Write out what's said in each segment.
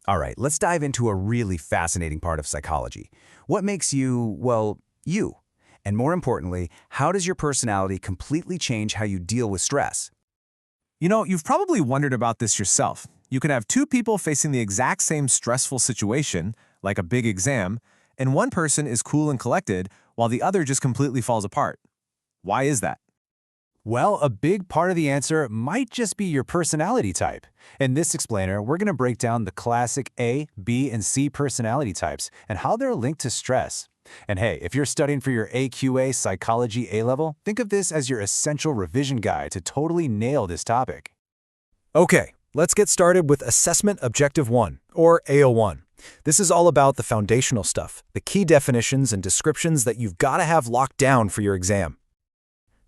All right, let's dive into a really fascinating part of psychology. What makes you, well, you? And more importantly, how does your personality completely change how you deal with stress? You know, you've probably wondered about this yourself. You can have two people facing the exact same stressful situation, like a big exam, and one person is cool and collected while the other just completely falls apart. Why is that? Well, a big part of the answer might just be your personality type. In this explainer, we're going to break down the classic A, B, and C personality types and how they're linked to stress. And hey, if you're studying for your AQA Psychology A-level, think of this as your essential revision guide to totally nail this topic. Okay, let's get started with Assessment Objective 1, or AO1. This is all about the foundational stuff, the key definitions and descriptions that you've got to have locked down for your exam.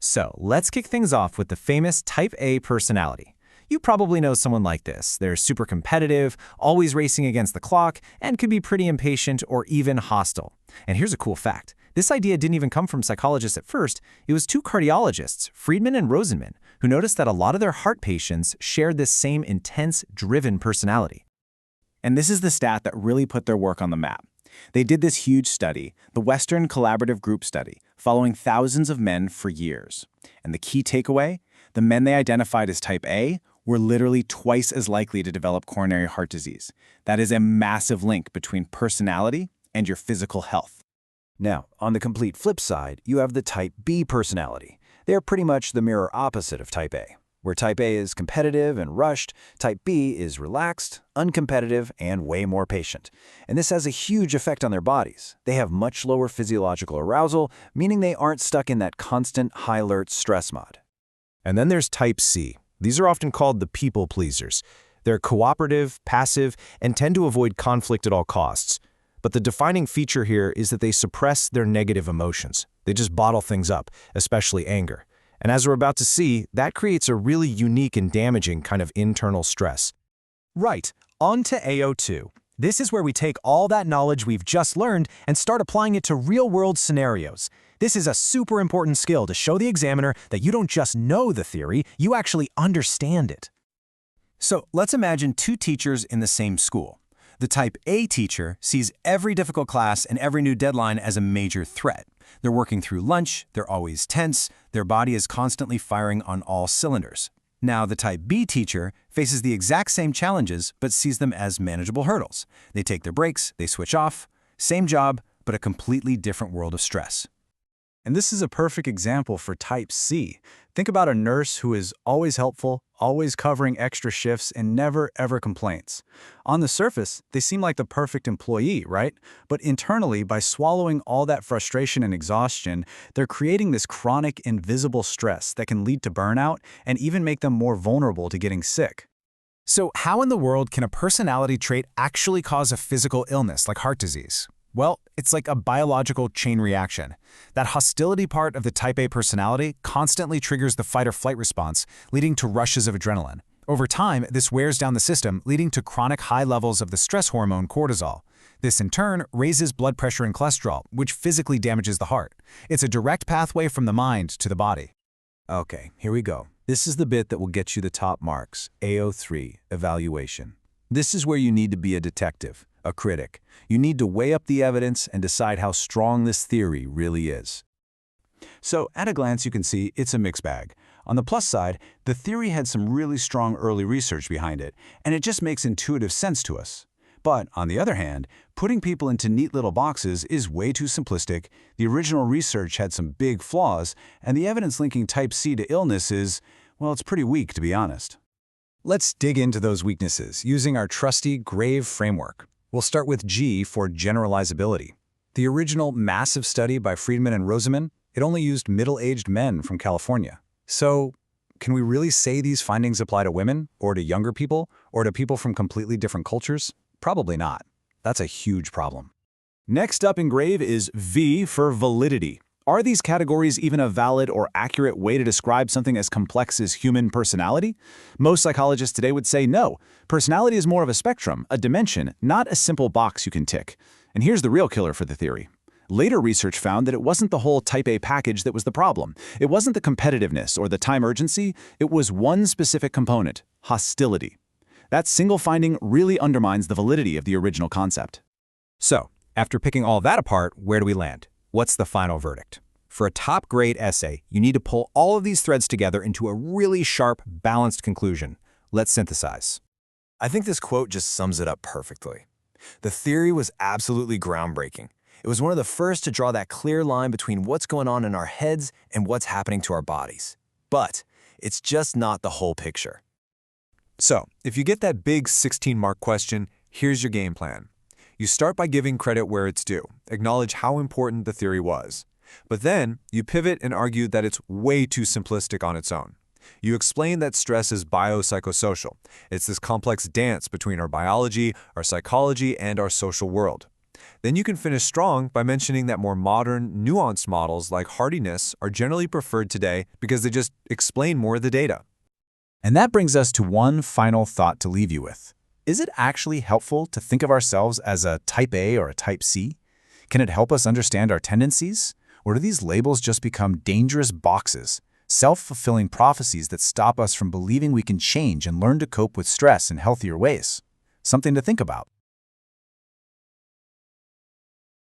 So, let's kick things off with the famous Type A personality. You probably know someone like this. They're super competitive, always racing against the clock, and could be pretty impatient or even hostile. And here's a cool fact. This idea didn't even come from psychologists at first. It was two cardiologists, Friedman and Rosenman, who noticed that a lot of their heart patients shared this same intense, driven personality. And this is the stat that really put their work on the map. They did this huge study, the Western Collaborative Group Study, following thousands of men for years. And the key takeaway? The men they identified as Type A were literally twice as likely to develop coronary heart disease. That is a massive link between personality and your physical health. Now, on the complete flip side, you have the Type B personality. They're pretty much the mirror opposite of Type A. Where Type A is competitive and rushed, Type B is relaxed, uncompetitive, and way more patient. And this has a huge effect on their bodies. They have much lower physiological arousal, meaning they aren't stuck in that constant high-alert stress mode. And then there's Type C. These are often called the people pleasers. They're cooperative, passive, and tend to avoid conflict at all costs. But the defining feature here is that they suppress their negative emotions. They just bottle things up, especially anger. And as we're about to see, that creates a really unique and damaging kind of internal stress. Right, on to AO2. This is where we take all that knowledge we've just learned and start applying it to real-world scenarios. This is a super important skill to show the examiner that you don't just know the theory, you actually understand it. So let's imagine two teachers in the same school. The Type A teacher sees every difficult class and every new deadline as a major threat. They're working through lunch, they're always tense, their body is constantly firing on all cylinders. Now, the Type B teacher faces the exact same challenges but sees them as manageable hurdles. They take their breaks, they switch off. Same job, but a completely different world of stress. And this is a perfect example for Type C. Think about a nurse who is always helpful, always covering extra shifts, and never ever complains. On the surface, they seem like the perfect employee, right? But internally, by swallowing all that frustration and exhaustion, they're creating this chronic, invisible stress that can lead to burnout and even make them more vulnerable to getting sick. So how in the world can a personality trait actually cause a physical illness like heart disease? Well, it's like a biological chain reaction. That hostility part of the Type A personality constantly triggers the fight-or-flight response, leading to rushes of adrenaline. Over time, this wears down the system, leading to chronic high levels of the stress hormone cortisol. This, in turn, raises blood pressure and cholesterol, which physically damages the heart. It's a direct pathway from the mind to the body. Okay, here we go. This is the bit that will get you the top marks, AO3, evaluation. This is where you need to be a detective, a critic. You need to weigh up the evidence and decide how strong this theory really is. So, at a glance, you can see it's a mixed bag. On the plus side, the theory had some really strong early research behind it, and it just makes intuitive sense to us. But, on the other hand, putting people into neat little boxes is way too simplistic, the original research had some big flaws, and the evidence linking Type C to illness is, well, it's pretty weak, to be honest. Let's dig into those weaknesses using our trusty GRAVE framework. We'll start with G for generalizability. The original massive study by Friedman and Rosenman, it only used middle-aged men from California. So, can we really say these findings apply to women, or to younger people, or to people from completely different cultures? Probably not. That's a huge problem. Next up in GRAVE is V for validity. Are these categories even a valid or accurate way to describe something as complex as human personality? Most psychologists today would say no. Personality is more of a spectrum, a dimension, not a simple box you can tick. And here's the real killer for the theory. Later research found that it wasn't the whole Type A package that was the problem. It wasn't the competitiveness or the time urgency. It was one specific component, hostility. That single finding really undermines the validity of the original concept. So, after picking all that apart, where do we land? What's the final verdict? For a top-grade essay, you need to pull all of these threads together into a really sharp, balanced conclusion. Let's synthesize. I think this quote just sums it up perfectly. The theory was absolutely groundbreaking. It was one of the first to draw that clear line between what's going on in our heads and what's happening to our bodies. But it's just not the whole picture. So, if you get that big 16-mark question, here's your game plan. You start by giving credit where it's due, acknowledge how important the theory was. But then, you pivot and argue that it's way too simplistic on its own. You explain that stress is biopsychosocial. It's this complex dance between our biology, our psychology, and our social world. Then you can finish strong by mentioning that more modern, nuanced models like hardiness are generally preferred today because they just explain more of the data. And that brings us to one final thought to leave you with. Is it actually helpful to think of ourselves as a type A or a type C? Can it help us understand our tendencies? Or do these labels just become dangerous boxes, self-fulfilling prophecies that stop us from believing we can change and learn to cope with stress in healthier ways? Something to think about.